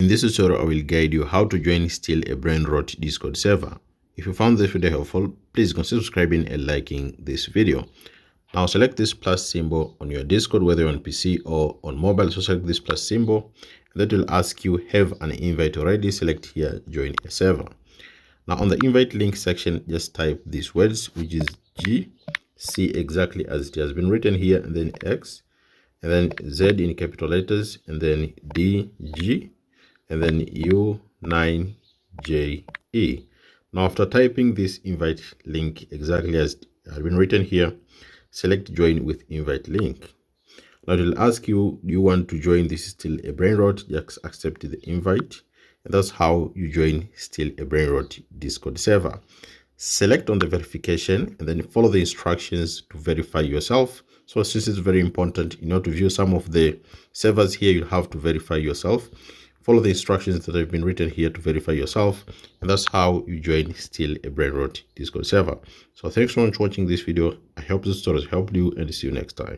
this tutorial, I will guide you how to join still a Brainrot Discord server. If you found this video helpful, please consider subscribing and liking this video. Now select this plus symbol on your Discord, whether on PC or on mobile. So select this plus symbol. That will ask you, have an invite already? Select here, join a server. Now on the invite link section, just type these words, which is G, C exactly as it has been written here, and then X, and then Z in capital letters, and then D, G, and then U9JE. Now after typing this invite link exactly as it has been written here, select join with invite link. Now it will ask you, do you want to join this still a Brainrot? Just accept the invite, and that's how you join still a Brainrot Discord server. Select on the verification and then follow the instructions to verify yourself. So since it's very important, in order to view some of the servers here, you have to verify yourself. Follow the instructions that have been written here to verify yourself, and that's how you join still a Brainrot Discord server. So thanks so much for watching this video. I hope this tutorial has helped you, and see you next time.